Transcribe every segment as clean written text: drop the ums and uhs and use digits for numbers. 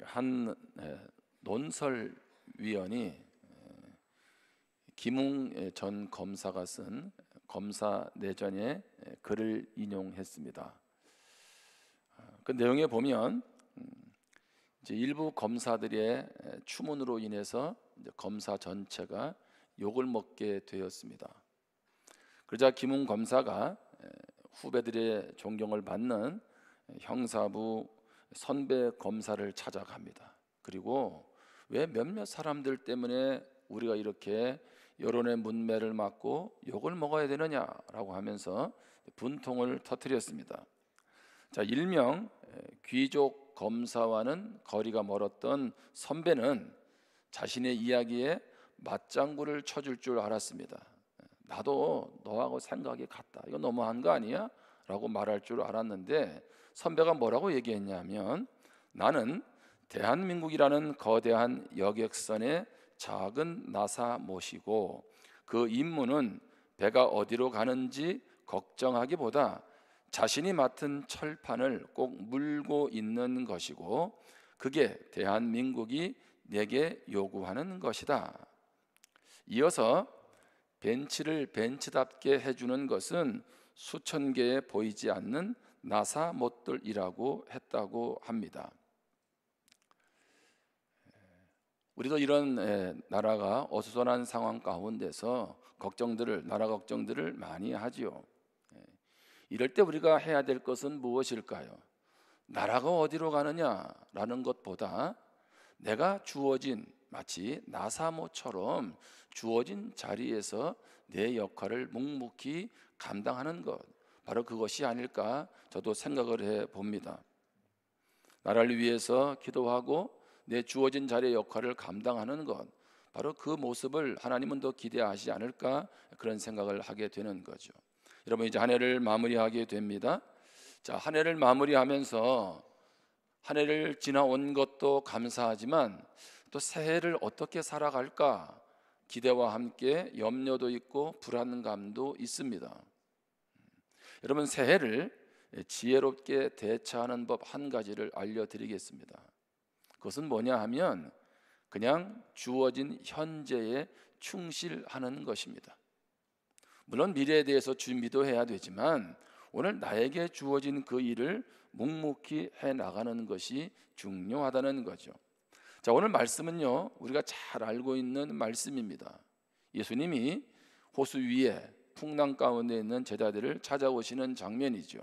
한 논설위원이 김웅 전 검사가 쓴 검사 내전의 글을 인용했습니다. 그 내용에 보면 이제 일부 검사들의 추문으로 인해서 이제 검사 전체가 욕을 먹게 되었습니다. 그러자 김웅 검사가 후배들의 존경을 받는 형사부 선배 검사를 찾아갑니다. 그리고 왜 몇몇 사람들 때문에 우리가 이렇게 여론의 문매를 맞고 욕을 먹어야 되느냐라고 하면서 분통을 터뜨렸습니다. 자, 일명 귀족 검사와는 거리가 멀었던 선배는 자신의 이야기에 맞장구를 쳐줄 줄 알았습니다. 나도 너하고 생각이 같다, 이거 너무한 거 아니야? 라고 말할 줄 알았는데 선배가 뭐라고 얘기했냐면, 나는 대한민국이라는 거대한 여객선의 작은 나사 모시고 그 임무는 배가 어디로 가는지 걱정하기보다 자신이 맡은 철판을 꼭 물고 있는 것이고, 그게 대한민국이 내게 요구하는 것이다. 이어서 벤치를 벤치답게 해주는 것은 수천 개에 보이지 않는 나사 못들이라고 했다고 합니다. 우리도 이런 나라가 어수선한 상황 가운데서 나라 걱정들을 많이 하지요. 이럴 때 우리가 해야 될 것은 무엇일까요? 나라가 어디로 가느냐라는 것보다 내가 마치 나사모처럼 주어진 자리에서 내 역할을 묵묵히 감당하는 것, 바로 그것이 아닐까 저도 생각을 해봅니다. 나라를 위해서 기도하고 내 주어진 자리의 역할을 감당하는 것, 바로 그 모습을 하나님은 더 기대하시지 않을까, 그런 생각을 하게 되는 거죠. 여러분, 이제 한 해를 마무리하게 됩니다. 자, 한 해를 마무리하면서 한 해를 지나온 것도 감사하지만 또 새해를 어떻게 살아갈까, 기대와 함께 염려도 있고 불안감도 있습니다. 여러분, 새해를 지혜롭게 대처하는 법 한 가지를 알려드리겠습니다. 그것은 뭐냐 하면 그냥 주어진 현재에 충실하는 것입니다. 물론 미래에 대해서 준비도 해야 되지만 오늘 나에게 주어진 그 일을 묵묵히 해나가는 것이 중요하다는 거죠. 자, 오늘 말씀은요, 우리가 잘 알고 있는 말씀입니다. 예수님이 호수 위에 풍랑 가운데 있는 제자들을 찾아오시는 장면이죠.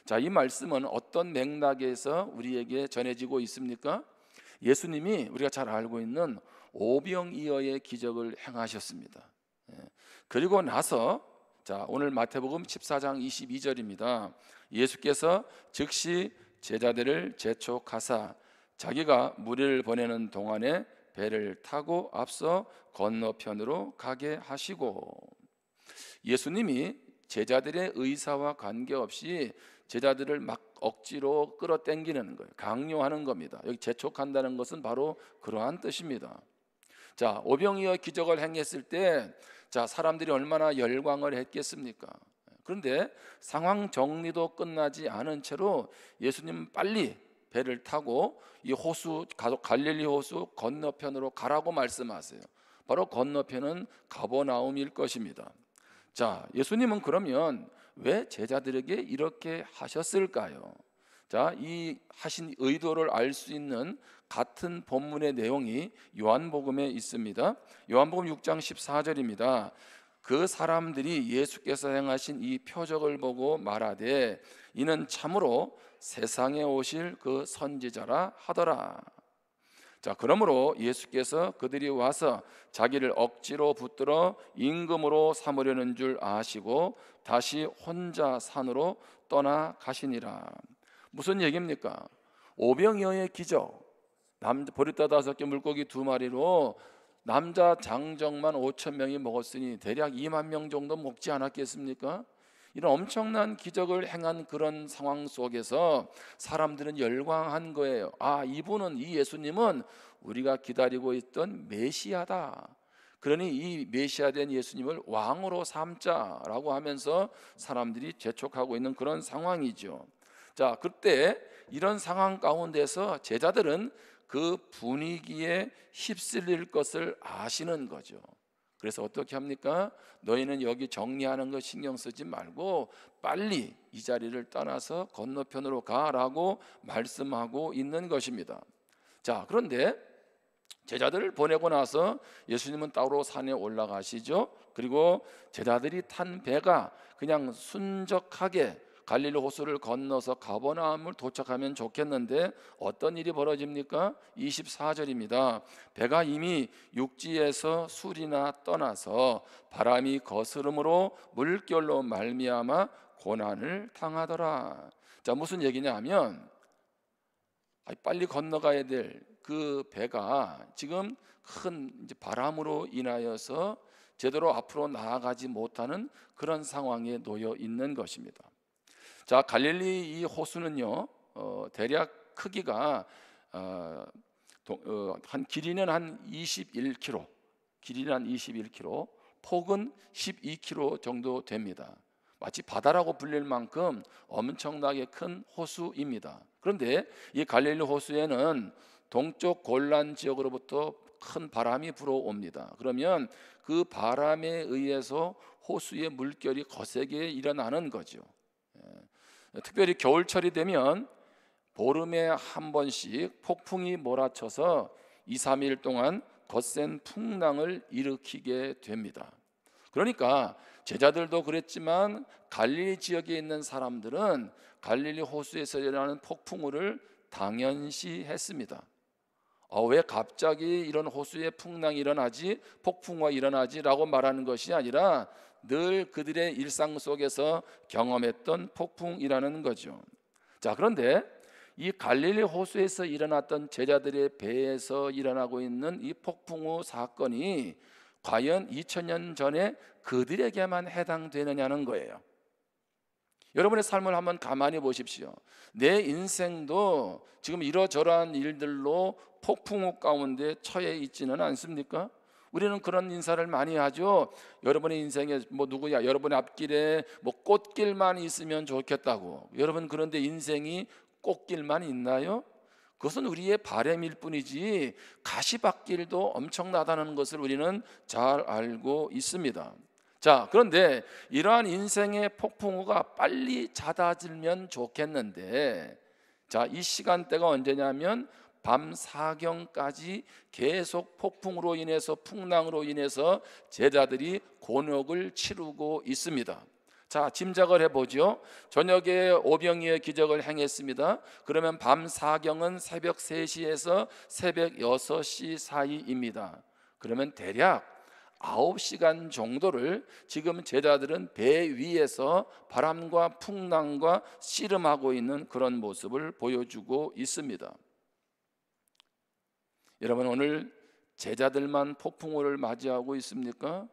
자, 이 말씀은 어떤 맥락에서 우리에게 전해지고 있습니까? 예수님이 우리가 잘 알고 있는 오병이어의 기적을 행하셨습니다. 그리고 나서, 자, 오늘 마태복음 14장 22절입니다. 예수께서 즉시 제자들을 재촉하사 자기가 무리를 보내는 동안에 배를 타고 앞서 건너편으로 가게 하시고, 예수님이 제자들의 의사와 관계없이 제자들을 막 억지로 끌어당기는 거예요. 강요하는 겁니다. 여기 재촉한다는 것은 바로 그러한 뜻입니다. 자, 오병이어 기적을 행했을 때, 자, 사람들이 얼마나 열광을 했겠습니까? 그런데 상황 정리도 끝나지 않은 채로 예수님은 빨리 배를 타고 이 갈릴리 호수 건너편으로 가라고 말씀하세요. 바로 건너편은 가버나움일 것입니다. 자, 예수님은 그러면 왜 제자들에게 이렇게 하셨을까요? 자, 이 하신 의도를 알 수 있는 같은 본문의 내용이 요한복음에 있습니다. 요한복음 6장 14절입니다. 그 사람들이 예수께서 행하신 이 표적을 보고 말하되 이는 참으로 세상에 오실 그 선지자라 하더라. 자, 그러므로 예수께서 그들이 와서 자기를 억지로 붙들어 임금으로 삼으려는 줄 아시고 다시 혼자 산으로 떠나가시니라. 무슨 얘기입니까? 오병이어의 기적, 보리떡 5개 물고기 2마리로 남자 장정만 5천 명이 먹었으니 대략 2만 명 정도 먹지 않았겠습니까? 이런 엄청난 기적을 행한 그런 상황 속에서 사람들은 열광한 거예요. 아, 이 예수님은 우리가 기다리고 있던 메시아다. 그러니 이 메시아 된 예수님을 왕으로 삼자라고 하면서 사람들이 재촉하고 있는 그런 상황이죠. 자, 그때 이런 상황 가운데서 제자들은 그 분위기에 휩쓸릴 것을 아시는 거죠. 그래서 어떻게 합니까? 너희는 여기 정리하는 거 신경 쓰지 말고 빨리 이 자리를 떠나서 건너편으로 가라고 말씀하고 있는 것입니다. 자, 그런데 제자들을 보내고 나서 예수님은 따로 산에 올라가시죠. 그리고 제자들이 탄 배가 그냥 순적하게 갈릴리 호수를 건너서 가버나움을 도착하면 좋겠는데 어떤 일이 벌어집니까? 24절입니다. 배가 이미 육지에서 술이나 떠나서 바람이 거스름으로 물결로 말미암아 고난을 당하더라. 자, 무슨 얘기냐 하면 빨리 건너가야 될 그 배가 지금 큰 바람으로 인하여서 제대로 앞으로 나아가지 못하는 그런 상황에 놓여 있는 것입니다. 자, 갈릴리 이 호수는요, 대략 크기가 한 길이는 한 21km, 폭은 12km 정도 됩니다. 마치 바다라고 불릴 만큼 엄청나게 큰 호수입니다. 그런데 이 갈릴리 호수에는 동쪽 골란 지역으로부터 큰 바람이 불어옵니다. 그러면 그 바람에 의해서 호수의 물결이 거세게 일어나는 거죠. 특별히 겨울철이 되면 보름에 한 번씩 폭풍이 몰아쳐서 2, 3일 동안 거센 풍랑을 일으키게 됩니다. 그러니까 제자들도 그랬지만 갈릴리 지역에 있는 사람들은 갈릴리 호수에서 일어나는 폭풍우를 당연시했습니다. 왜 갑자기 이런 호수에 풍랑이 일어나지, 폭풍우가 일어나지 라고 말하는 것이 아니라 늘 그들의 일상 속에서 경험했던 폭풍이라는 거죠. 자, 그런데 이 갈릴리 호수에서 일어났던 제자들의 배에서 일어나고 있는 이 폭풍우 사건이 과연 2000년 전에 그들에게만 해당되느냐는 거예요. 여러분의 삶을 한번 가만히 보십시오. 내 인생도 지금 이러저러한 일들로 폭풍우 가운데 처해 있지는 않습니까? 우리는 그런 인사를 많이 하죠. 여러분의 인생에 누구야? 여러분의 앞길에 꽃길만 있으면 좋겠다고. 여러분, 그런데 인생이 꽃길만 있나요? 그것은 우리의 바람일 뿐이지 가시밭길도 엄청나다는 것을 우리는 잘 알고 있습니다. 자, 그런데 이러한 인생의 폭풍우가 빨리 잦아들면 좋겠는데, 자, 이 시간대가 언제냐면 밤 사경까지 계속 폭풍으로 인해서, 풍랑으로 인해서 제자들이 곤혹을 치르고 있습니다. 자, 짐작을 해보죠. 저녁에 오병이의 기적을 행했습니다. 그러면 밤 사경은 새벽 3시에서 새벽 6시 사이입니다. 그러면 대략 9시간 정도를 지금 제자들은 배 위에서 바람과 풍랑과 씨름하고 있는 그런 모습을 보여주고 있습니다. 여러분, 오늘 제자들만 폭풍우를 맞이하고 있습니까?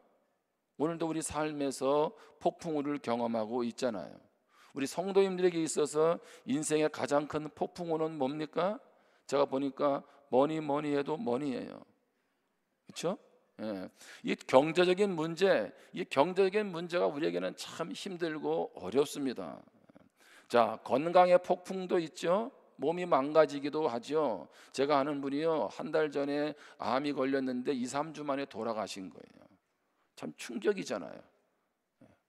오늘도 우리 삶에서 폭풍우를 경험하고 있잖아요. 우리 성도님들에게 있어서 인생의 가장 큰 폭풍우는 뭡니까? 제가 보니까 뭐니 해도 머니예요. 그렇죠? 예. 이 경제적인 문제가 우리에게는 참 힘들고 어렵습니다. 자, 건강의 폭풍도 있죠. 몸이 망가지기도 하죠. 제가 아는 분이요, 한 달 전에 암이 걸렸는데 2, 3주 만에 돌아가신 거예요. 참 충격이잖아요.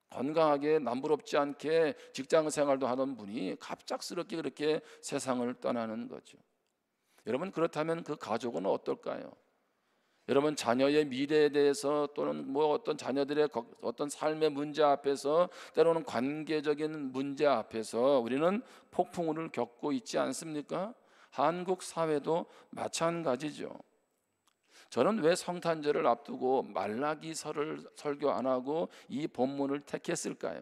건강하게 남부럽지 않게 직장 생활도 하던 분이 갑작스럽게 그렇게 세상을 떠나는 거죠. 여러분, 그렇다면 그 가족은 어떨까요? 여러분, 자녀의 미래에 대해서 또는 어떤 자녀들의 어떤 삶의 문제 앞에서, 때로는 관계적인 문제 앞에서 우리는 폭풍우를 겪고 있지 않습니까? 한국 사회도 마찬가지죠. 저는 왜 성탄절을 앞두고 말라기서를 설교 안 하고 이 본문을 택했을까요?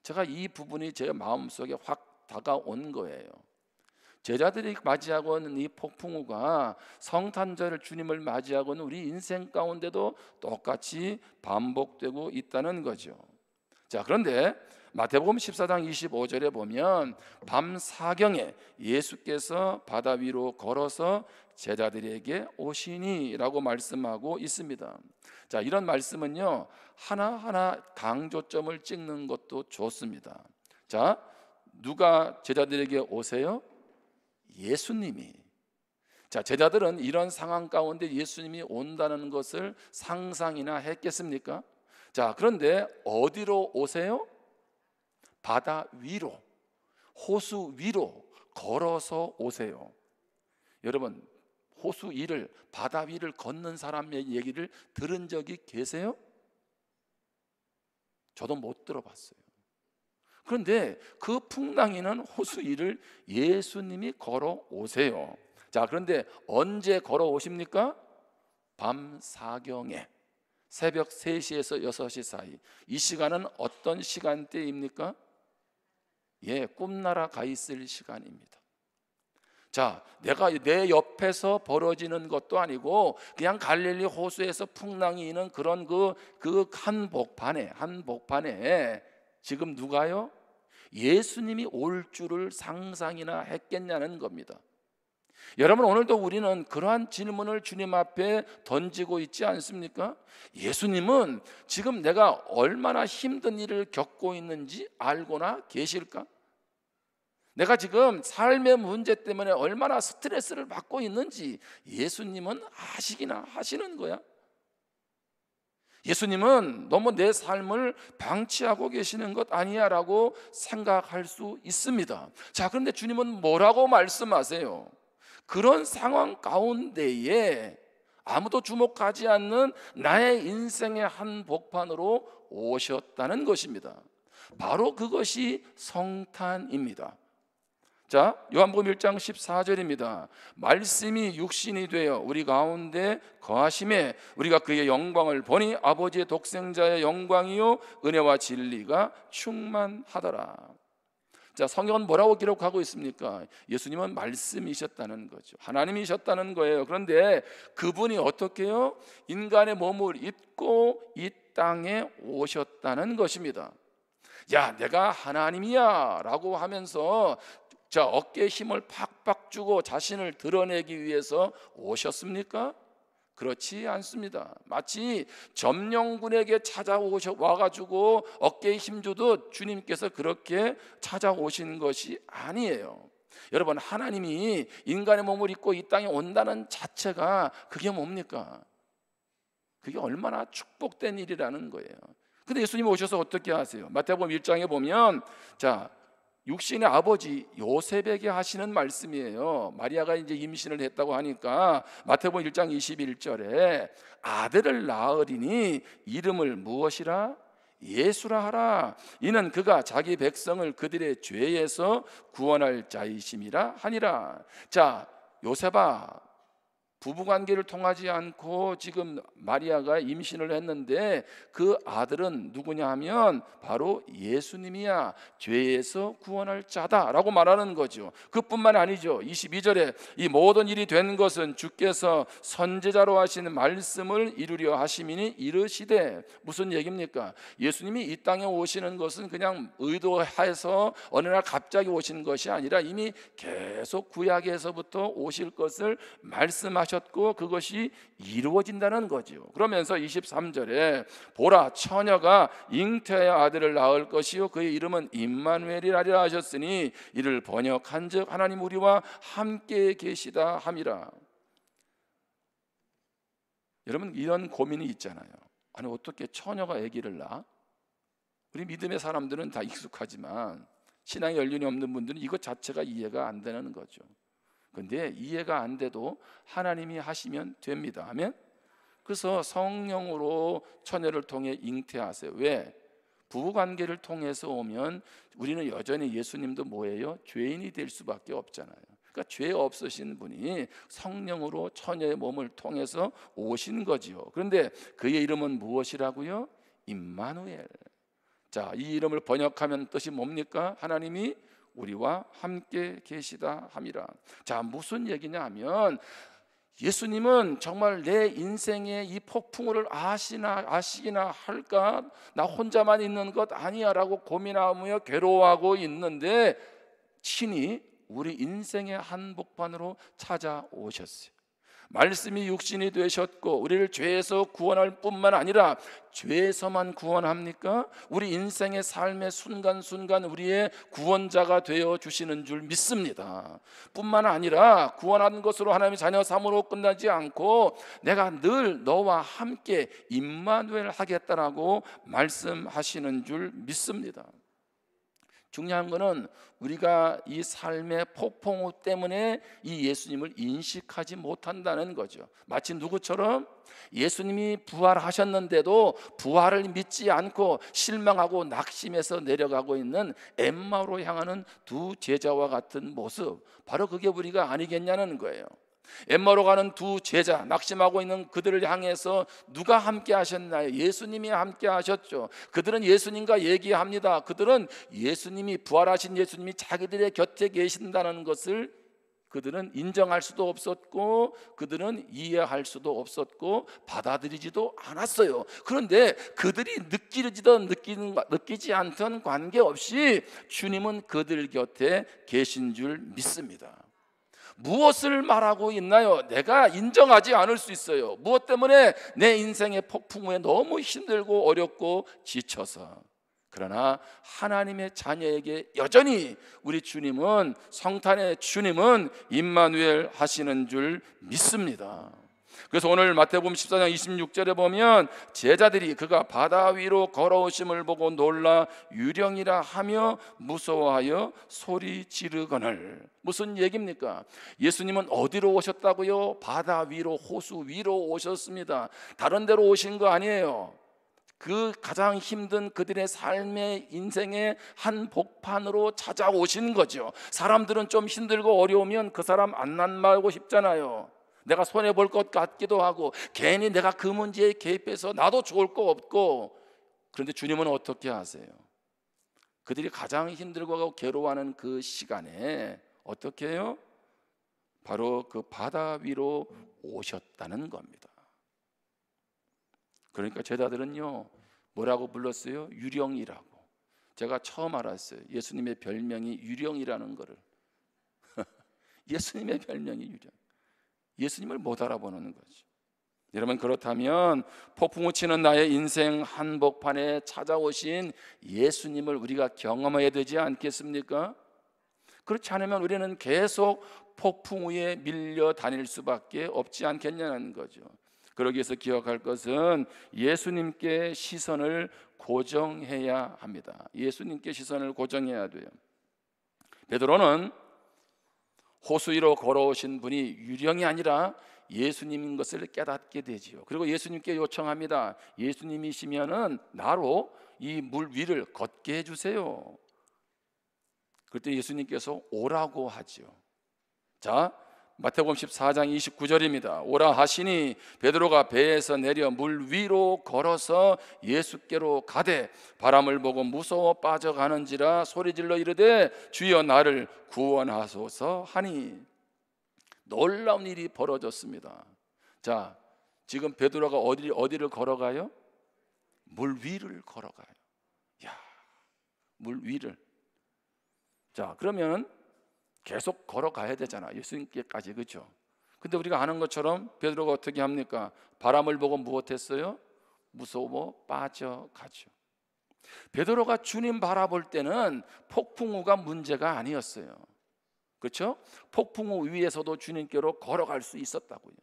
제가 이 부분이 제 마음속에 확 다가온 거예요. 제자들이 맞이하고 있는 이 폭풍우가 성탄절을 주님을 맞이하고 있는 우리 인생 가운데도 똑같이 반복되고 있다는 거죠. 자, 그런데 마태복음 14장 25절에 보면 밤 사경에 예수께서 바다 위로 걸어서 제자들에게 오시니라고 말씀하고 있습니다. 자, 이런 말씀은요, 하나하나 강조점을 찍는 것도 좋습니다. 자, 누가 제자들에게 오세요? 예수님이. 자, 제자들은 이런 상황 가운데 예수님이 온다는 것을 상상이나 했겠습니까? 자, 그런데 어디로 오세요? 바다 위로, 호수 위로 걸어서 오세요. 여러분, 호수 위를, 바다 위를 걷는 사람의 얘기를 들은 적이 계세요? 저도 못 들어봤어요. 그런데 그 풍랑이는 호수 위를 예수님이 걸어오세요. 자, 그런데 언제 걸어오십니까? 밤 사경에, 새벽 3시에서 6시 사이. 이 시간은 어떤 시간대입니까? 예, 꿈나라 가 있을 시간입니다. 자, 내가 내 옆에서 벌어지는 것도 아니고 그냥 갈릴리 호수에서 풍랑이 있는 그런 그 한복판에 지금 누가요? 예수님이 올 줄을 상상이나 했겠냐는 겁니다. 여러분, 오늘도 우리는 그러한 질문을 주님 앞에 던지고 있지 않습니까? 예수님은 지금 내가 얼마나 힘든 일을 겪고 있는지 알고나 계실까? 내가 지금 삶의 문제 때문에 얼마나 스트레스를 받고 있는지 예수님은 아시기나 하시는 거야. 예수님은 너무 내 삶을 방치하고 계시는 것 아니야 라고 생각할 수 있습니다. 자, 그런데 주님은 뭐라고 말씀하세요? 그런 상황 가운데에 아무도 주목하지 않는 나의 인생의 한복판으로 오셨다는 것입니다. 바로 그것이 성탄입니다. 자, 요한복음 1장 14절입니다. 말씀이 육신이 되어 우리 가운데 거하심에 우리가 그의 영광을 보니 아버지의 독생자의 영광이요 은혜와 진리가 충만하더라. 자, 성경은 뭐라고 기록하고 있습니까? 예수님은 말씀이셨다는 거죠. 하나님이셨다는 거예요. 그런데 그분이 어떻게 해요? 인간의 몸을 입고 이 땅에 오셨다는 것입니다. 야, 내가 하나님이야 라고 하면서 자, 어깨에 힘을 팍팍 주고 자신을 드러내기 위해서 오셨습니까? 그렇지 않습니다. 마치 점령군에게 와가지고 어깨에 힘 주듯 주님께서 그렇게 찾아오신 것이 아니에요. 여러분, 하나님이 인간의 몸을 입고 이 땅에 온다는 자체가 그게 뭡니까? 그게 얼마나 축복된 일이라는 거예요. 근데 예수님이 오셔서 어떻게 하세요? 마태복음 1장에 보면 자, 육신의 아버지 요셉에게 하시는 말씀이에요. 마리아가 이제 임신을 했다고 하니까 마태복음 1장 21절에 아들을 낳으리니 이름을 무엇이라? 예수라 하라. 이는 그가 자기 백성을 그들의 죄에서 구원할 자이심이라 하니라. 자, 요셉아, 부부관계를 통하지 않고 지금 마리아가 임신을 했는데 그 아들은 누구냐 하면 바로 예수님이야. 죄에서 구원할 자다라고 말하는 거죠. 그뿐만 아니죠. 22절에 이 모든 일이 된 것은 주께서 선지자로 하시는 말씀을 이루려 하심이니 이르시되. 무슨 얘기입니까? 예수님이 이 땅에 오시는 것은 그냥 의도해서 어느 날 갑자기 오신 것이 아니라 이미 계속 구약에서부터 오실 것을 말씀하셨고 그것이 이루어진다는 거죠. 그러면서 23절에 보라, 처녀가 잉태하여 아들을 낳을 것이요 그의 이름은 임마누엘이라 하셨으니 이를 번역한즉 하나님 우리와 함께 계시다 함이라. 여러분, 이런 고민이 있잖아요. 아니, 어떻게 처녀가 아기를 낳아? 우리 믿음의 사람들은 다 익숙하지만 신앙의 연륜이 없는 분들은 이것 자체가 이해가 안 되는 거죠. 근데 이해가 안 돼도 하나님이 하시면 됩니다. 아멘. 그래서 성령으로 처녀를 통해 잉태하세요. 왜? 부부관계를 통해서 오면 우리는 여전히 예수님도 뭐예요? 죄인이 될 수밖에 없잖아요. 그러니까 죄 없으신 분이 성령으로 처녀의 몸을 통해서 오신 거지요. 그런데 그의 이름은 무엇이라고요? 임마누엘. 자, 이 이름을 번역하면 뜻이 뭡니까? 하나님이 우리와 함께 계시다 함이라. 자, 무슨 얘기냐 하면 예수님은 정말 내 인생의 이 폭풍우를 아시기나 할까? 나 혼자만 있는 것 아니야 라고 고민하며 괴로워하고 있는데 친히 우리 인생의 한복판으로 찾아오셨어요. 말씀이 육신이 되셨고 우리를 죄에서 구원할 뿐만 아니라 죄에서만 구원합니까? 우리 인생의 삶의 순간순간 우리의 구원자가 되어 주시는 줄 믿습니다. 뿐만 아니라 구원한 것으로 하나님의 자녀 삼으로 끝나지 않고 내가 늘 너와 함께 임마누엘 하겠다라고 말씀하시는 줄 믿습니다. 중요한 것은 우리가 이 삶의 폭풍우 때문에 이 예수님을 인식하지 못한다는 거죠. 마치 누구처럼 예수님이 부활하셨는데도 부활을 믿지 않고 실망하고 낙심해서 내려가고 있는 엠마오로 향하는 두 제자와 같은 모습, 바로 그게 우리가 아니겠냐는 거예요. 엠마오로 가는 두 제자, 낙심하고 있는 그들을 향해서 누가 함께 하셨나요? 예수님이 함께 하셨죠. 그들은 예수님과 얘기합니다. 그들은 예수님이, 부활하신 예수님이 자기들의 곁에 계신다는 것을 그들은 인정할 수도 없었고 그들은 이해할 수도 없었고 받아들이지도 않았어요. 그런데 그들이 느끼지든 느끼지 않던 관계없이 주님은 그들 곁에 계신 줄 믿습니다. 무엇을 말하고 있나요? 내가 인정하지 않을 수 있어요. 무엇 때문에? 내 인생의 폭풍우에 너무 힘들고 어렵고 지쳐서. 그러나 하나님의 자녀에게 여전히 우리 주님은, 성탄의 주님은 임마누엘 하시는 줄 믿습니다. 그래서 오늘 마태복음 14장 26절에 보면 제자들이 그가 바다 위로 걸어오심을 보고 놀라 유령이라 하며 무서워하여 소리 지르거늘. 무슨 얘기입니까? 예수님은 어디로 오셨다고요? 바다 위로, 호수 위로 오셨습니다. 다른 데로 오신 거 아니에요. 그 가장 힘든 그들의 삶의 인생의 한 복판으로 찾아오신 거죠. 사람들은 좀 힘들고 어려우면 그 사람 안 만나고 싶잖아요. 내가 손해볼 것 같기도 하고 괜히 내가 그 문제에 개입해서 나도 좋을 거 없고. 그런데 주님은 어떻게 하세요? 그들이 가장 힘들고 괴로워하는 그 시간에 어떻게 해요? 바로 그 바다 위로 오셨다는 겁니다. 그러니까 제자들은요 뭐라고 불렀어요? 유령이라고. 제가 처음 알았어요. 예수님의 별명이 유령이라는 거를. 예수님의 별명이 유령. 예수님을 못 알아보는 거죠. 여러분, 그렇다면 폭풍우 치는 나의 인생 한복판에 찾아오신 예수님을 우리가 경험해야 되지 않겠습니까? 그렇지 않으면 우리는 계속 폭풍우에 밀려 다닐 수밖에 없지 않겠냐는 거죠. 그러기 위해서 기억할 것은 예수님께 시선을 고정해야 합니다. 예수님께 시선을 고정해야 돼요. 베드로는 호수 위로 걸어오신 분이 유령이 아니라 예수님인 것을 깨닫게 되지요. 그리고 예수님께 요청합니다. 예수님이시면은 나로 이 물 위를 걷게 해주세요. 그때 예수님께서 오라고 하죠. 자, 마태복음 14장 29절입니다. 오라 하시니 베드로가 배에서 내려 물 위로 걸어서 예수께로 가되 바람을 보고 무서워 빠져가는지라 소리질러 이르되 주여 나를 구원하소서 하니. 놀라운 일이 벌어졌습니다. 자, 지금 베드로가 어디를 걸어가요? 물 위를 걸어가요. 야, 물 위를. 자, 그러면 계속 걸어가야 되잖아, 예수님께까지. 그렇죠? 근데 우리가 아는 것처럼 베드로가 어떻게 합니까? 바람을 보고 무엇했어요? 무서워 빠져가죠. 베드로가 주님 바라볼 때는 폭풍우가 문제가 아니었어요. 그렇죠? 폭풍우 위에서도 주님께로 걸어갈 수 있었다고요.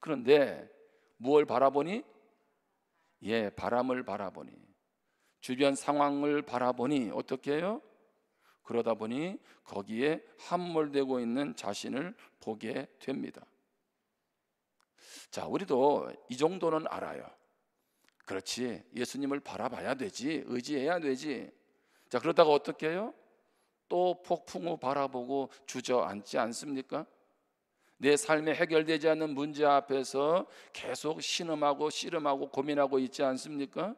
그런데 무엇을 바라보니? 바람을 바라보니, 주변 상황을 바라보니 어떻게 해요? 그러다 보니 거기에 함몰되고 있는 자신을 보게 됩니다. 자, 우리도 이 정도는 알아요. 그렇지, 예수님을 바라봐야 되지, 의지해야 되지. 자, 그러다가 어떻게 해요? 또 폭풍우 바라보고 주저앉지 않습니까? 내 삶에 해결되지 않는 문제 앞에서 계속 신음하고 씨름하고 고민하고 있지 않습니까?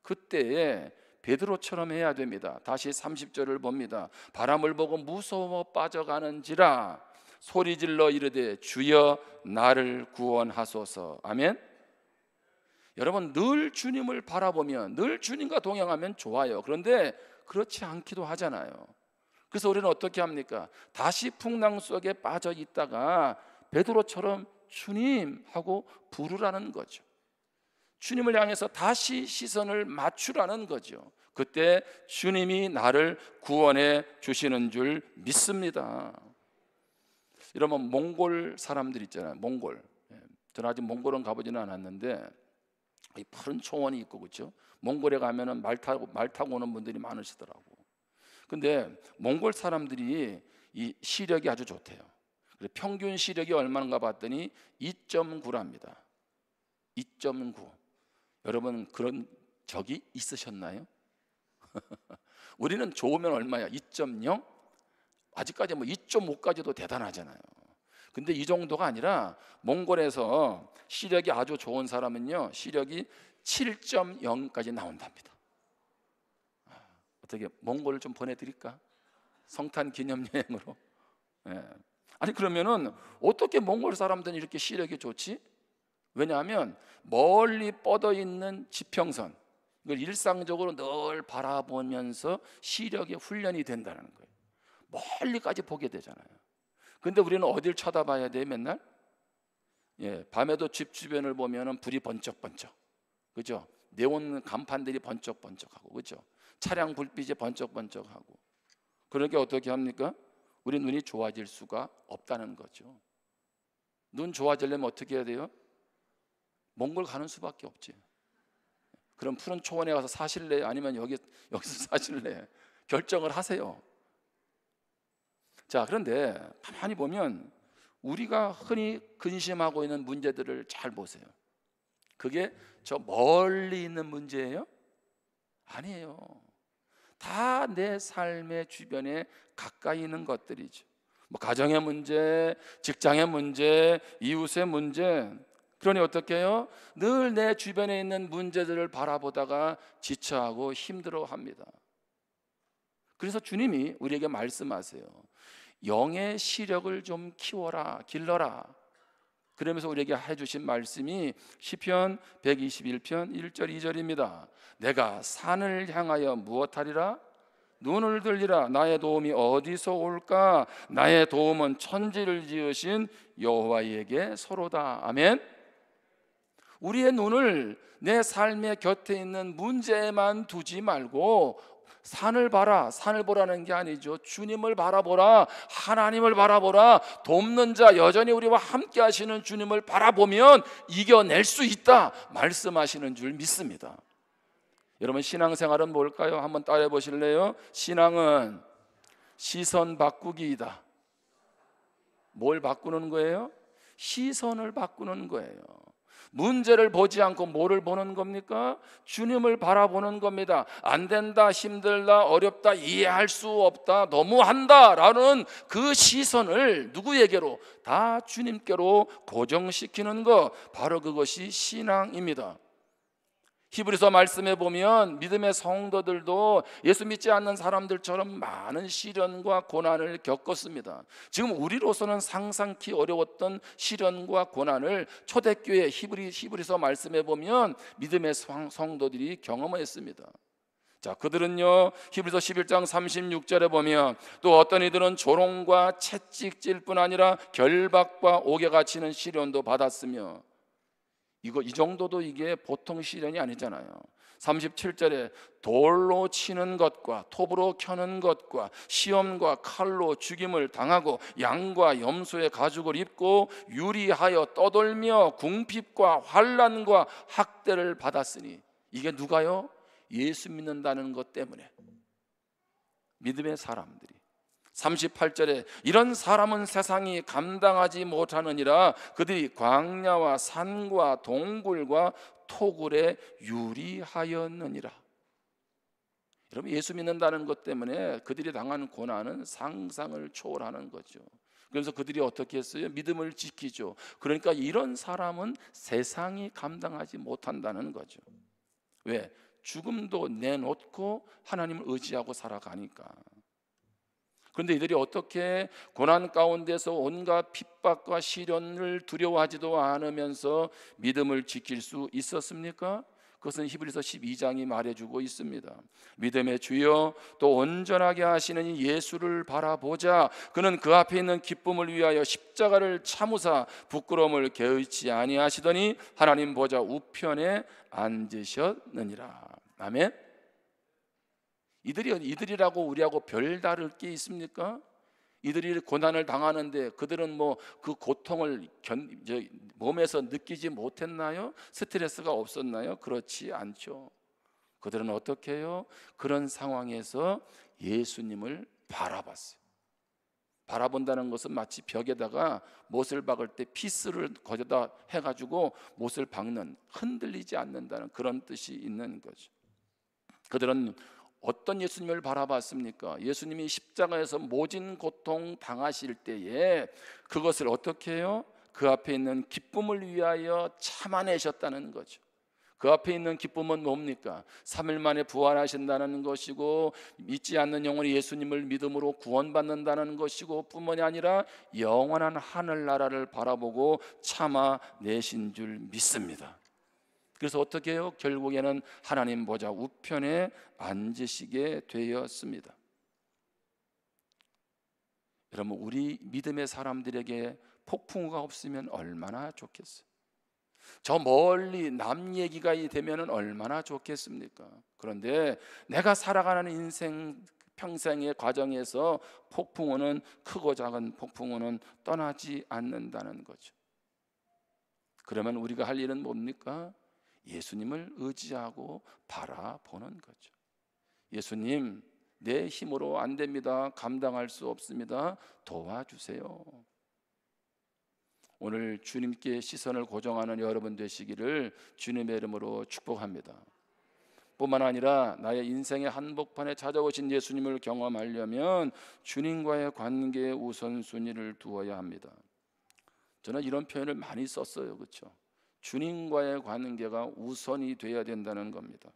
그때에 베드로처럼 해야 됩니다. 다시 30절을 봅니다. 바람을 보고 무서워 빠져가는지라 소리질러 이르되 주여 나를 구원하소서. 아멘. 여러분, 늘 주님을 바라보면, 늘 주님과 동행하면 좋아요. 그런데 그렇지 않기도 하잖아요. 그래서 우리는 어떻게 합니까? 다시 풍랑 속에 빠져 있다가 베드로처럼 주님 하고 부르라는 거죠. 주님을 향해서 다시 시선을 맞추라는 거죠. 그때 주님이 나를 구원해 주시는 줄 믿습니다. 이러면 몽골 사람들 있잖아요. 몽골. 저는 아직 몽골은 가보지는 않았는데 이 푸른 초원이 있고, 그렇죠? 몽골에 가면은 말 타고 오는 분들이 많으시더라고. 근데 몽골 사람들이 이 시력이 아주 좋대요. 평균 시력이 얼마인가 봤더니 2.9랍니다. 2.9. 여러분 그런 적이 있으셨나요? 우리는 좋으면 얼마야? 2.0? 아직까지 뭐 2.5까지도 대단하잖아요. 근데 이 정도가 아니라 몽골에서 시력이 아주 좋은 사람은요, 시력이 7.0까지 나온답니다. 어떻게 몽골을 좀 보내드릴까? 성탄 기념여행으로. 예. 아니 그러면은 어떻게 몽골 사람들은 이렇게 시력이 좋지? 왜냐하면 멀리 뻗어 있는 지평선, 이걸 일상적으로 늘 바라보면서 시력의 훈련이 된다는 거예요. 멀리까지 보게 되잖아요. 근데 우리는 어딜 쳐다봐야 돼 맨날? 예, 밤에도 집 주변을 보면은 불이 번쩍번쩍, 그죠? 네온 간판들이 번쩍번쩍하고, 그죠? 차량 불빛이 번쩍번쩍하고. 그러니까 어떻게 합니까? 우리 눈이 좋아질 수가 없다는 거죠. 눈 좋아지려면 어떻게 해야 돼요? 몽골 가는 수밖에 없지. 그럼 푸른 초원에 가서 사실래? 아니면 여기서 사실래? 결정을 하세요. 자, 그런데 가만히 보면 우리가 흔히 근심하고 있는 문제들을 잘 보세요. 그게 저 멀리 있는 문제예요? 아니에요. 다 내 삶의 주변에 가까이 있는 것들이죠. 뭐 가정의 문제, 직장의 문제, 이웃의 문제. 그러니 어떻게 해요? 늘 내 주변에 있는 문제들을 바라보다가 지쳐하고 힘들어합니다. 그래서 주님이 우리에게 말씀하세요. 영의 시력을 좀 키워라, 길러라. 그러면서 우리에게 해주신 말씀이 시편 121편 1절 2절입니다. 내가 산을 향하여 무엇하리라? 눈을 들리라. 나의 도움이 어디서 올까? 나의 도움은 천지를 지으신 여호와에게 서로다. 아멘. 우리의 눈을 내 삶의 곁에 있는 문제에만 두지 말고 산을 봐라. 산을 보라는 게 아니죠. 주님을 바라보라. 하나님을 바라보라. 돕는 자, 여전히 우리와 함께 하시는 주님을 바라보면 이겨낼 수 있다 말씀하시는 줄 믿습니다. 여러분, 신앙생활은 뭘까요? 한번 따라해 보실래요? 신앙은 시선 바꾸기이다. 뭘 바꾸는 거예요? 시선을 바꾸는 거예요. 문제를 보지 않고 뭐를 보는 겁니까? 주님을 바라보는 겁니다. 안 된다, 힘들다, 어렵다, 이해할 수 없다, 너무한다 라는 그 시선을 누구에게로? 다 주님께로 고정시키는 것, 바로 그것이 신앙입니다. 히브리서 말씀에 보면 믿음의 성도들도 예수 믿지 않는 사람들처럼 많은 시련과 고난을 겪었습니다. 지금 우리로서는 상상치 어려웠던 시련과 고난을 초대교회 히브리서 말씀에 보면 믿음의 성도들이 경험했습니다. 자, 그들은요, 히브리서 11장 36절에 보면 또 어떤 이들은 조롱과 채찍질 뿐 아니라 결박과 옥에 갇히는 시련도 받았으며, 이 정도도 이게 보통 시련이 아니잖아요. 37절에 돌로 치는 것과 톱으로 켜는 것과 시험과 칼로 죽임을 당하고 양과 염소의 가죽을 입고 유리하여 떠돌며 궁핍과 환난과 학대를 받았으니, 이게 누가요? 예수 믿는다는 것 때문에. 믿음의 사람들이. 38절에 이런 사람은 세상이 감당하지 못하느니라 그들이 광야와 산과 동굴과 토굴에 유리하였느니라. 여러분, 예수 믿는다는 것 때문에 그들이 당하는 고난은 상상을 초월하는 거죠. 그래서 그들이 어떻게 했어요? 믿음을 지키죠. 그러니까 이런 사람은 세상이 감당하지 못한다는 거죠. 왜? 죽음도 내놓고 하나님을 의지하고 살아가니까. 그런데 이들이 어떻게 고난 가운데서 온갖 핍박과 시련을 두려워하지도 않으면서 믿음을 지킬 수 있었습니까? 그것은 히브리서 12장이 말해주고 있습니다. 믿음의 주여 또 온전하게 하시는 이 예수를 바라보자. 그는 그 앞에 있는 기쁨을 위하여 십자가를 참으사 부끄러움을 개의치 아니하시더니 하나님 보좌 우편에 앉으셨느니라. 아멘. 이들이라고 우리하고 별다를 게 있습니까? 이들이 고난을 당하는데 그들은 뭐 그 고통을 몸에서 느끼지 못했나요? 스트레스가 없었나요? 그렇지 않죠. 그들은 어떻게 해요? 그런 상황에서 예수님을 바라봤어요. 바라본다는 것은 마치 벽에다가 못을 박을 때 피스를 거기다 해가지고 못을 박는, 흔들리지 않는다는 그런 뜻이 있는 거죠. 그들은 어떤 예수님을 바라봤습니까? 예수님이 십자가에서 모진 고통 당하실 때에 그것을 어떻게 해요? 그 앞에 있는 기쁨을 위하여 참아내셨다는 거죠. 그 앞에 있는 기쁨은 뭡니까? 3일 만에 부활하신다는 것이고, 믿지 않는 영혼이 예수님을 믿음으로 구원받는다는 것이고, 뿐만이 아니라 영원한 하늘나라를 바라보고 참아내신 줄 믿습니다. 그래서 어떻게 해요? 결국에는 하나님 보좌 우편에 앉으시게 되었습니다. 여러분, 우리 믿음의 사람들에게 폭풍우가 없으면 얼마나 좋겠어요. 저 멀리 남 얘기가 되면 얼마나 좋겠습니까? 그런데 내가 살아가는 인생 평생의 과정에서 폭풍우는, 크고 작은 폭풍우는 떠나지 않는다는 거죠. 그러면 우리가 할 일은 뭡니까? 예수님을 의지하고 바라보는 거죠. 예수님, 내 힘으로 안 됩니다. 감당할 수 없습니다. 도와주세요. 오늘 주님께 시선을 고정하는 여러분 되시기를 주님의 이름으로 축복합니다. 뿐만 아니라 나의 인생의 한복판에 찾아오신 예수님을 경험하려면 주님과의 관계에 우선순위를 두어야 합니다. 저는 이런 표현을 많이 썼어요. 그렇죠? 주님과의 관계가 우선이 되어야 된다는 겁니다.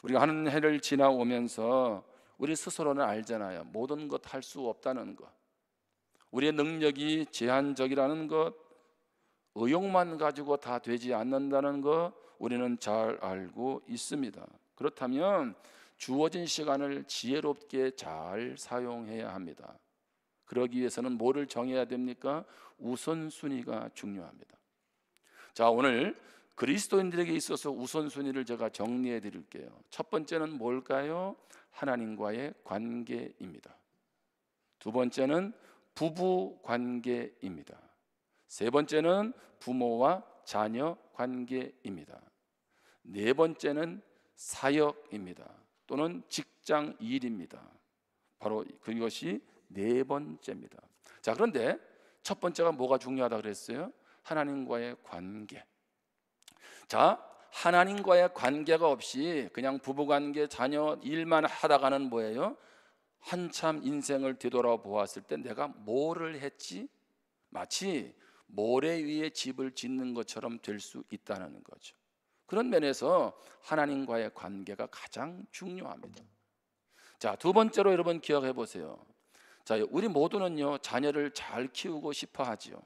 우리가 한 해를 지나오면서 우리 스스로는 알잖아요. 모든 것 할 수 없다는 것, 우리의 능력이 제한적이라는 것, 의욕만 가지고 다 되지 않는다는 것 우리는 잘 알고 있습니다. 그렇다면 주어진 시간을 지혜롭게 잘 사용해야 합니다. 그러기 위해서는 뭐를 정해야 됩니까? 우선순위가 중요합니다. 자, 오늘 그리스도인들에게 있어서 우선순위를 제가 정리해 드릴게요. 첫 번째는 뭘까요? 하나님과의 관계입니다. 두 번째는 부부 관계입니다. 세 번째는 부모와 자녀 관계입니다. 네 번째는 사역입니다. 또는 직장 일입니다. 바로 그것이 네 번째입니다. 자, 그런데 첫 번째가 뭐가 중요하다 그랬어요? 하나님과의 관계. 자, 하나님과의 관계가 없이 그냥 부부관계, 자녀 일만 하다가는 뭐예요? 한참 인생을 뒤돌아보았을 때 내가 뭐를 했지? 마치 모래 위에 집을 짓는 것처럼 될 수 있다는 거죠. 그런 면에서 하나님과의 관계가 가장 중요합니다. 자, 두 번째로 여러분 기억해 보세요. 자, 우리 모두는요, 자녀를 잘 키우고 싶어 하지요.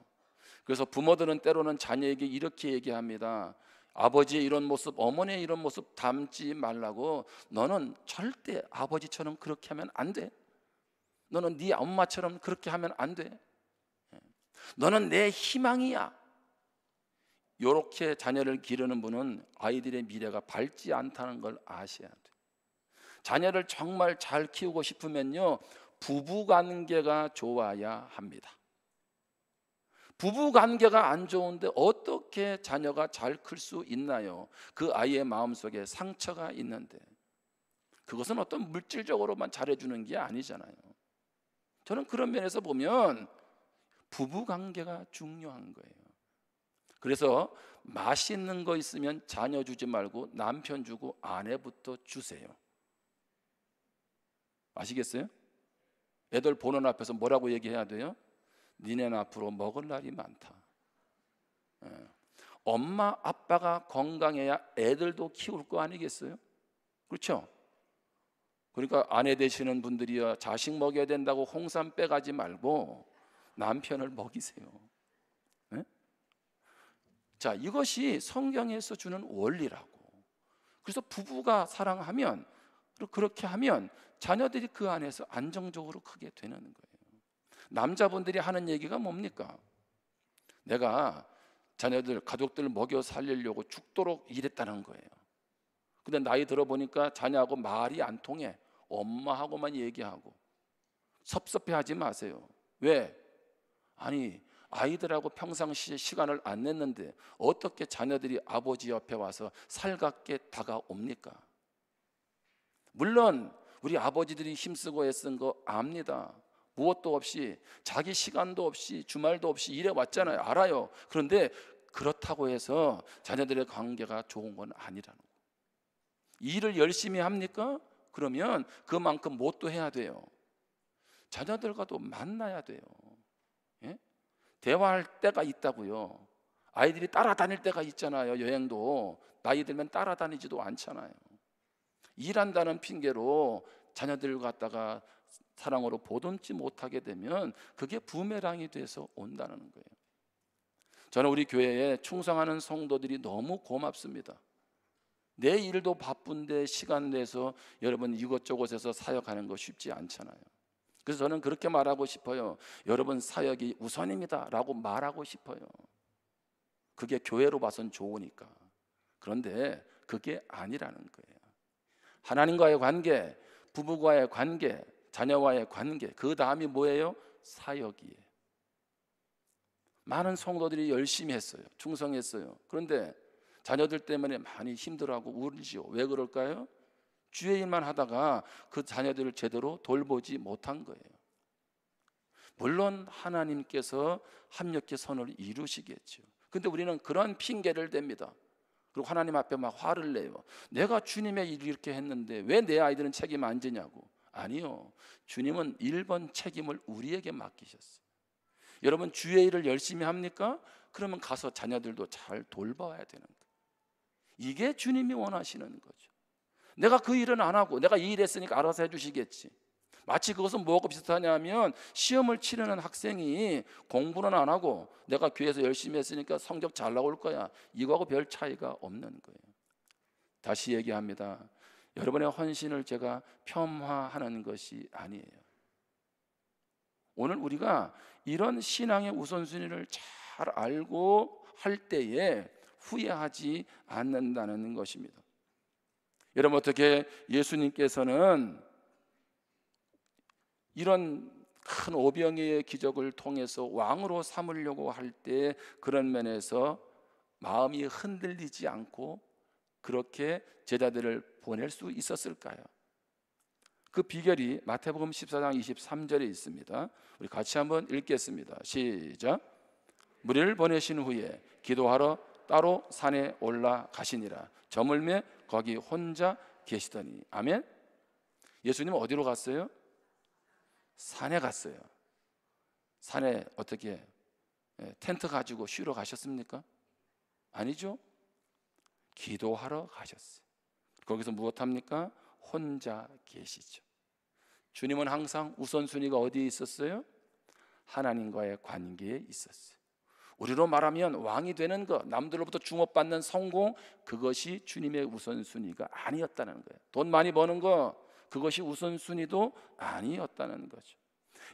그래서 부모들은 때로는 자녀에게 이렇게 얘기합니다. 아버지의 이런 모습, 어머니의 이런 모습 닮지 말라고. 너는 절대 아버지처럼 그렇게 하면 안 돼. 너는 네 엄마처럼 그렇게 하면 안 돼. 너는 내 희망이야. 이렇게 자녀를 기르는 분은 아이들의 미래가 밝지 않다는 걸 아셔야 돼요. 자녀를 정말 잘 키우고 싶으면요, 부부관계가 좋아야 합니다. 부부관계가 안 좋은데 어떻게 자녀가 잘 클 수 있나요? 그 아이의 마음속에 상처가 있는데 그것은 어떤 물질적으로만 잘해주는 게 아니잖아요. 저는 그런 면에서 보면 부부관계가 중요한 거예요. 그래서 맛있는 거 있으면 자녀 주지 말고 남편 주고 아내부터 주세요. 아시겠어요? 애들 보는 앞에서 뭐라고 얘기해야 돼요? 니네는 앞으로 먹을 날이 많다. 엄마 아빠가 건강해야 애들도 키울 거 아니겠어요? 그렇죠? 그러니까 아내 되시는 분들이야 자식 먹여야 된다고 홍삼 빼가지 말고 남편을 먹이세요. 네? 자, 이것이 성경에서 주는 원리라고. 그래서 부부가 사랑하면, 그렇게 하면 자녀들이 그 안에서 안정적으로 크게 되는 거예요. 남자분들이 하는 얘기가 뭡니까? 내가 자녀들, 가족들 먹여 살리려고 죽도록 일했다는 거예요. 근데 나이 들어보니까 자녀하고 말이 안 통해. 엄마하고만 얘기하고. 섭섭해하지 마세요. 왜? 아니, 아이들하고 평상시에 시간을 안 냈는데 어떻게 자녀들이 아버지 옆에 와서 살갑게 다가옵니까? 물론 우리 아버지들이 힘쓰고 애쓴 거 압니다. 무엇도 없이, 자기 시간도 없이, 주말도 없이 일해 왔잖아요. 알아요. 그런데 그렇다고 해서 자녀들의 관계가 좋은 건 아니라는 거예요. 일을 열심히 합니까? 그러면 그만큼 뭣도 해야 돼요. 자녀들과도 만나야 돼요. 예? 대화할 때가 있다고요. 아이들이 따라다닐 때가 있잖아요. 여행도 나이 들면 따라다니지도 않잖아요. 일한다는 핑계로 자녀들 갖다가 사랑으로 보듬지 못하게 되면 그게 부메랑이 돼서 온다는 거예요. 저는 우리 교회에 충성하는 성도들이 너무 고맙습니다. 내 일도 바쁜데 시간 내서 여러분 이것저것에서 사역하는 거 쉽지 않잖아요. 그래서 저는 그렇게 말하고 싶어요. 여러분 사역이 우선입니다 라고 말하고 싶어요. 그게 교회로 봐선 좋으니까. 그런데 그게 아니라는 거예요. 하나님과의 관계, 부부와의 관계, 자녀와의 관계, 그 다음이 뭐예요? 사역이에요. 많은 성도들이 열심히 했어요. 충성했어요. 그런데 자녀들 때문에 많이 힘들어하고 울지요. 왜 그럴까요? 주의 일만 하다가 그 자녀들을 제대로 돌보지 못한 거예요. 물론 하나님께서 합력의 선을 이루시겠죠. 근데 우리는 그런 핑계를 댑니다. 그리고 하나님 앞에 막 화를 내요. 내가 주님의 일을 이렇게 했는데 왜 내 아이들은 책임 안 지냐고. 아니요, 주님은 1번 책임을 우리에게 맡기셨어요. 여러분 주의 일을 열심히 합니까? 그러면 가서 자녀들도 잘 돌봐야 되는 거예요. 이게 주님이 원하시는 거죠. 내가 그 일은 안 하고 내가 이 일 했으니까 알아서 해주시겠지. 마치 그것은 뭐하고 비슷하냐면 시험을 치르는 학생이 공부는 안 하고 내가 교회에서 열심히 했으니까 성적 잘 나올 거야, 이거하고 별 차이가 없는 거예요. 다시 얘기합니다. 여러분의 헌신을 제가 폄하하는 것이 아니에요. 오늘 우리가 이런 신앙의 우선순위를 잘 알고 할 때에 후회하지 않는다는 것입니다. 여러분 어떻게 예수님께서는 이런 큰 오병이의 기적을 통해서 왕으로 삼으려고 할 때 그런 면에서 마음이 흔들리지 않고 그렇게 제자들을 보낼 수 있었을까요? 그 비결이 마태복음 14장 23절에 있습니다. 우리 같이 한번 읽겠습니다. 시작. 무리를 보내신 후에 기도하러 따로 산에 올라가시니라. 저물매 거기 혼자 계시더니. 아멘. 예수님 어디로 갔어요? 산에 갔어요. 산에 어떻게 텐트 가지고 쉬러 가셨습니까? 아니죠. 기도하러 가셨어요. 거기서 무엇합니까? 혼자 계시죠. 주님은 항상 우선순위가 어디에 있었어요? 하나님과의 관계에 있었어요. 우리로 말하면 왕이 되는 것, 남들로부터 주목받는 성공, 그것이 주님의 우선순위가 아니었다는 거예요. 돈 많이 버는 거, 그것이 우선순위도 아니었다는 거죠.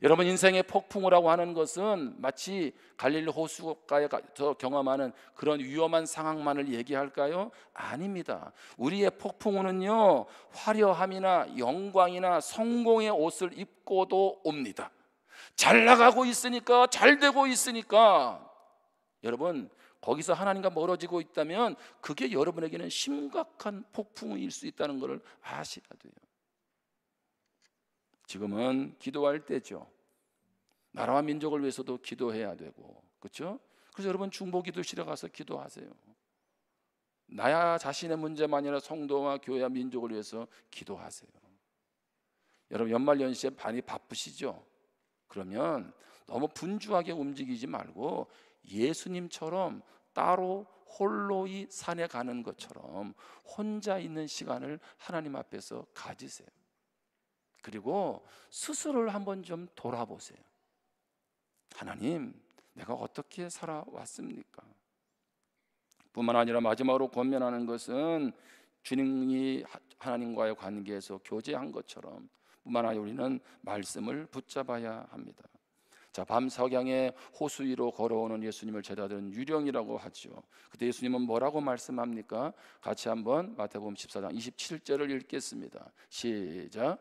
여러분 인생의 폭풍우라고 하는 것은 마치 갈릴리 호수가에서 경험하는 그런 위험한 상황만을 얘기할까요? 아닙니다. 우리의 폭풍우는요, 화려함이나 영광이나 성공의 옷을 입고도 옵니다. 잘 나가고 있으니까, 잘 되고 있으니까. 여러분 거기서 하나님과 멀어지고 있다면 그게 여러분에게는 심각한 폭풍우일 수 있다는 것을 아셔야 돼요. 지금은 기도할 때죠. 나라와 민족을 위해서도 기도해야 되고, 그렇죠? 그래서 여러분 중보기도실에 가서 기도하세요. 나 자신의 문제만 아니라 성도와 교회와 민족을 위해서 기도하세요. 여러분 연말연시에 많이 바쁘시죠? 그러면 너무 분주하게 움직이지 말고 예수님처럼 따로 홀로이 산에 가는 것처럼 혼자 있는 시간을 하나님 앞에서 가지세요. 그리고 스스로를 한번 좀 돌아보세요. 하나님, 내가 어떻게 살아왔습니까? 뿐만 아니라 마지막으로 권면하는 것은 주님이 하나님과의 관계에서 교제한 것처럼 뿐만 아니라 우리는 말씀을 붙잡아야 합니다. 자, 밤 석양에 호수 위로 걸어오는 예수님을 제자들은 유령이라고 하죠. 그때 예수님은 뭐라고 말씀합니까? 같이 한번 마태복음 14장 27절을 읽겠습니다. 시작.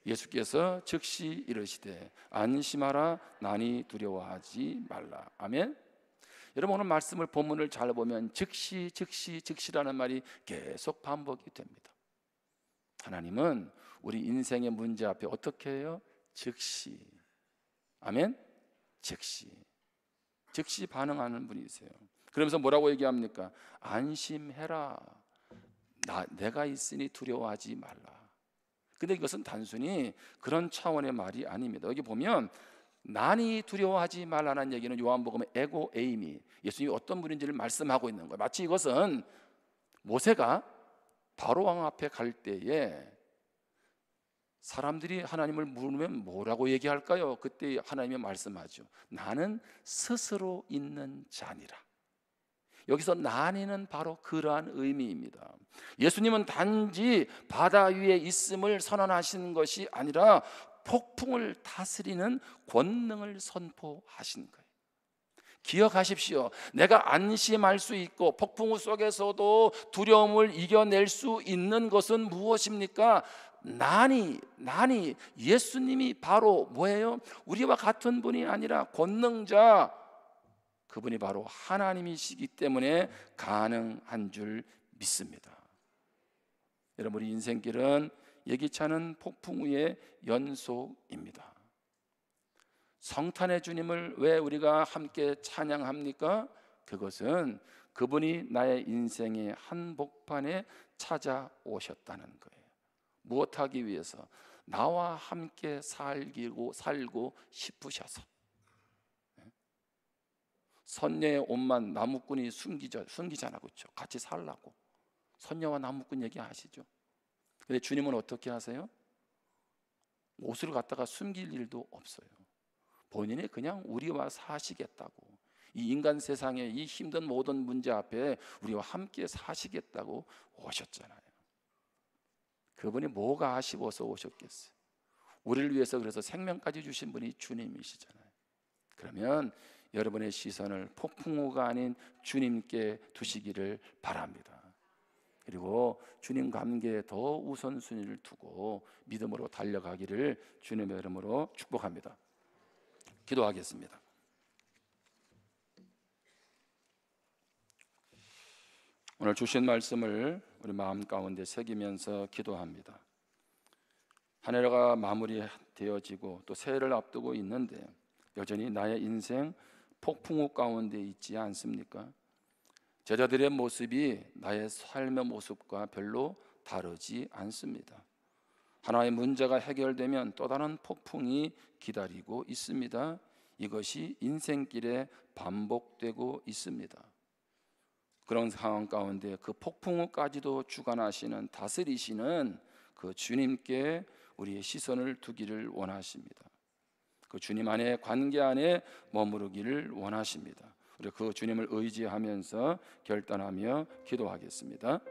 예수께서 즉시 이르시되 안심하라, 나니 두려워하지 말라. 아멘. 여러분, 오늘 말씀을 본문을 잘 보면 즉시라는 말이 계속 반복이 됩니다. 하나님은 우리 인생의 문제 앞에 어떻게 해요? 즉시. 아멘. 즉시 반응하는 분이세요. 그러면서 뭐라고 얘기합니까? 안심해라, 내가 있으니 두려워하지 말라. 근데 이것은 단순히 그런 차원의 말이 아닙니다. 여기 보면 난이 두려워하지 말라는 얘기는 요한복음의 에고 에이미, 예수님이 어떤 분인지를 말씀하고 있는 거예요. 마치 이것은 모세가 바로왕 앞에 갈 때에 사람들이 하나님을 물으면 뭐라고 얘기할까요? 그때 하나님이 말씀하죠. 나는 스스로 있는 자니라. 여기서 난이는 바로 그러한 의미입니다. 예수님은 단지 바다 위에 있음을 선언하신 것이 아니라 폭풍을 다스리는 권능을 선포하신 거예요. 기억하십시오. 내가 안심할 수 있고 폭풍우 속에서도 두려움을 이겨낼 수 있는 것은 무엇입니까? 난이 예수님이 바로 뭐예요? 우리와 같은 분이 아니라 권능자, 그분이 바로 하나님이시기 때문에 가능한 줄 믿습니다. 여러분, 우리 인생길은 예기치 않은 폭풍우의 연속입니다. 성탄의 주님을 왜 우리가 함께 찬양합니까? 그것은 그분이 나의 인생의 한복판에 찾아오셨다는 거예요. 무엇하기 위해서? 나와 함께 살고 싶으셔서. 선녀의 옷만 나무꾼이 숨기잖아, 그렇죠? 같이 살라고. 선녀와 나무꾼 얘기 아시죠? 근데 주님은 어떻게 하세요? 옷을 갖다가 숨길 일도 없어요. 본인이 그냥 우리와 사시겠다고, 이 인간 세상의 이 힘든 모든 문제 앞에 우리와 함께 사시겠다고 오셨잖아요. 그분이 뭐가 아쉬워서 오셨겠어요? 우리를 위해서 그래서 생명까지 주신 분이 주님이시잖아요. 그러면 여러분의 시선을 폭풍우가 아닌 주님께 두시기를 바랍니다. 그리고 주님 관계에 더 우선순위를 두고 믿음으로 달려가기를 주님의 이름으로 축복합니다. 기도하겠습니다. 오늘 주신 말씀을 우리 마음 가운데 새기면서 기도합니다. 한 해가 마무리되어지고 또 새해를 앞두고 있는데 여전히 나의 인생 폭풍우 가운데 있지 않습니까? 제자들의 모습이 나의 삶의 모습과 별로 다르지 않습니다. 하나의 문제가 해결되면 또 다른 폭풍이 기다리고 있습니다. 이것이 인생길에 반복되고 있습니다. 그런 상황 가운데 그 폭풍우까지도 주관하시는, 다스리시는 그 주님께 우리의 시선을 두기를 원하십니다. 그 주님 안에, 관계 안에 머무르기를 원하십니다. 우리 그 주님을 의지하면서 결단하며 기도하겠습니다.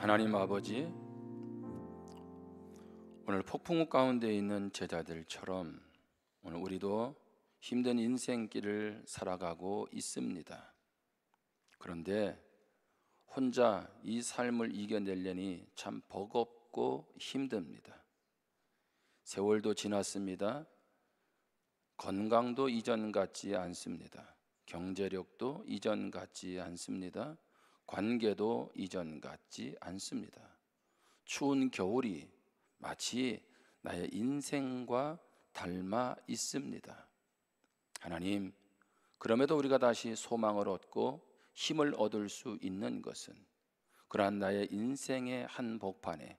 하나님 아버지, 오늘 폭풍우 가운데 있는 제자들처럼 오늘 우리도 힘든 인생길을 살아가고 있습니다. 그런데 혼자 이 삶을 이겨내려니 참 버겁고 힘듭니다. 세월도 지났습니다. 건강도 이전 같지 않습니다. 경제력도 이전 같지 않습니다. 관계도 이전 같지 않습니다. 추운 겨울이 마치 나의 인생과 닮아 있습니다. 하나님, 그럼에도 우리가 다시 소망을 얻고 힘을 얻을 수 있는 것은 그러한 나의 인생의 한복판에,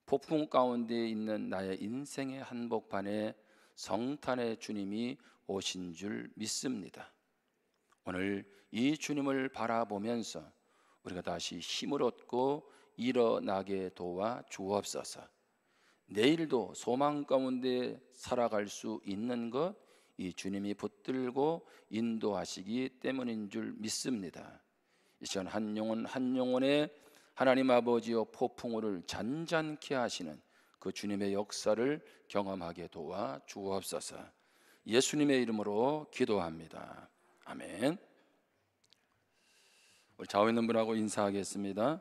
폭풍 가운데 있는 나의 인생의 한복판에 성탄의 주님이 오신 줄 믿습니다. 오늘 이 주님을 바라보면서 우리가 다시 힘을 얻고 일어나게 도와 주옵소서. 내일도 소망 가운데 살아갈 수 있는 것, 이 주님이 붙들고 인도하시기 때문인 줄 믿습니다. 이 시간 한 영혼 한 영혼의 하나님 아버지여 폭풍우를 잔잔케 하시는 그 주님의 역사를 경험하게 도와 주옵소서. 예수님의 이름으로 기도합니다. 아멘. 우리 좌우 있는 분하고 인사하겠습니다.